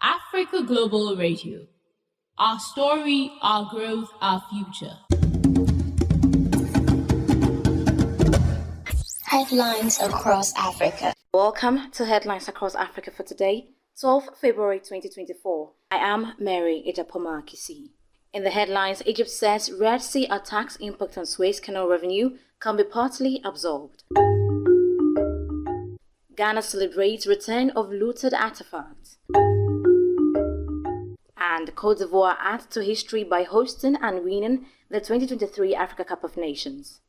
Africa Global Radio. Our story, our growth, our future. Headlines across Africa. Welcome to Headlines Across Africa for today, 12 February 2024. I am Mary Agyepomah-Kissi. In the headlines, Egypt says Red Sea attacks impact on Suez Canal revenue can be partly absorbed. Ghana celebrates return of looted artefacts. And Cote d'Ivoire adds to history by hosting and winning the 2023 Africa Cup of Nations.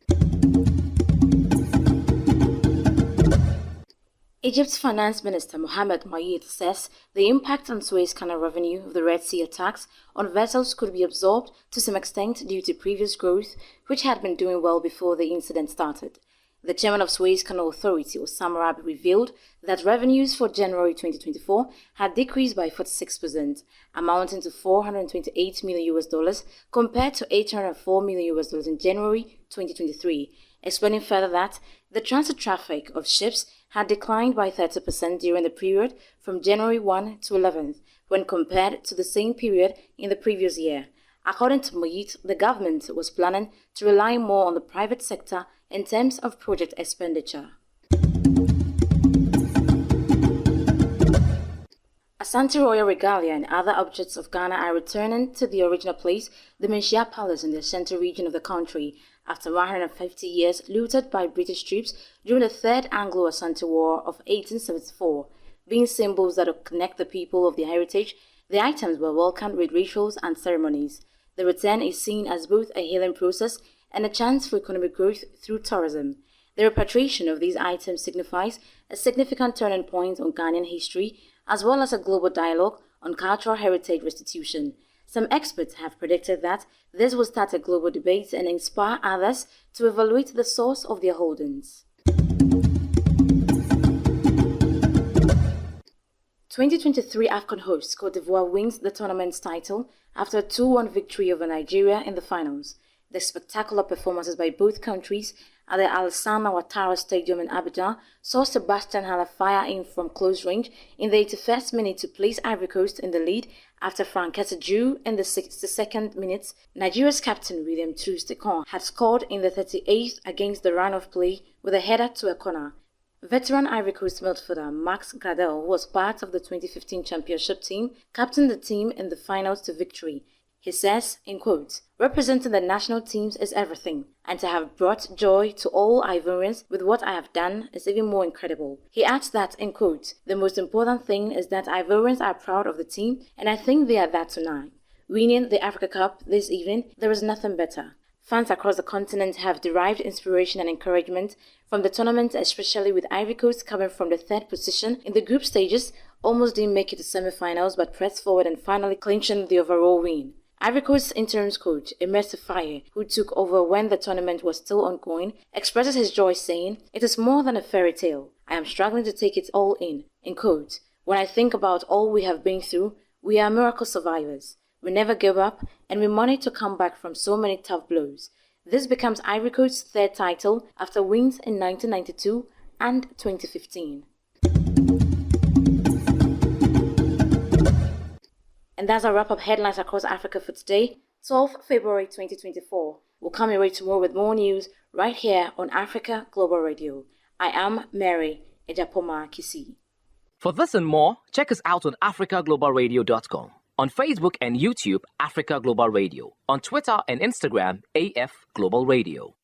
Egypt's Finance Minister Mohamed Mayed says the impact on Suez Canal revenue of the Red Sea attacks on vessels could be absorbed to some extent due to previous growth, which had been doing well before the incident started. The chairman of Suez Canal Authority, Osama Rabi, revealed that revenues for January 2024 had decreased by 46%, amounting to $428 million compared to $804 million in January 2023, explaining further that the transit traffic of ships had declined by 30% during the period from January 1 to 11th when compared to the same period in the previous year. According to Moyit, the government was planning to rely more on the private sector in terms of project expenditure. Asante Royal Regalia and other objects of Ghana are returning to the original place, the Menchia Palace in the central region of the country, after 150 years looted by British troops during the Third Anglo-Asante War of 1874. Being symbols that connect the people of the heritage, the items were welcomed with rituals and ceremonies. The return is seen as both a healing process and a chance for economic growth through tourism. The repatriation of these items signifies a significant turning point on Ghanaian history, as well as a global dialogue on cultural heritage restitution. Some experts have predicted that this will start a global debate and inspire others to evaluate the source of their holdings. 2023 AFCON hosts Cote d'Ivoire wins the tournament's title after a 2-1 victory over Nigeria in the finals. The spectacular performances by both countries at the Alassane Ouattara Stadium in Abidjan saw Sebastian Haller fire in from close range in the 81st minute to place Ivory Coast in the lead after Franketta drew in the 62nd minute. Nigeria's captain William Troost-Ekong had scored in the 38th against the run of play with a header to a corner. Veteran Ivory Coast midfielder Max Gradel, who was part of the 2015 championship team, captained the team in the finals to victory. He says, in quote, "Representing the national teams is everything, and to have brought joy to all Ivorians with what I have done is even more incredible." He adds that, in quote, "The most important thing is that Ivorians are proud of the team, and I think they are that tonight. Winning the Africa Cup this evening, there is nothing better." Fans across the continent have derived inspiration and encouragement from the tournament, especially with Ivory Coast coming from the third position in the group stages, almost didn't make it to semi-finals but pressed forward and finally clinching the overall win. Ivory Coast's interim coach, Emerse Faye, who took over when the tournament was still ongoing, expresses his joy saying, "It is more than a fairy tale. I am struggling to take it all in quote, "When I think about all we have been through, we are miracle survivors. We never give up, and we managed to come back from so many tough blows." This becomes Ivory Coast's third title after wins in 1992 and 2015. And that's a wrap-up headlines across Africa for today, 12 February 2024. We'll come your way tomorrow with more news right here on Africa Global Radio. I am Mary Agyepomah-Kissi. For this and more, check us out on africaglobalradio.com. On Facebook and YouTube, Africa Global Radio. On Twitter and Instagram, AF Global Radio.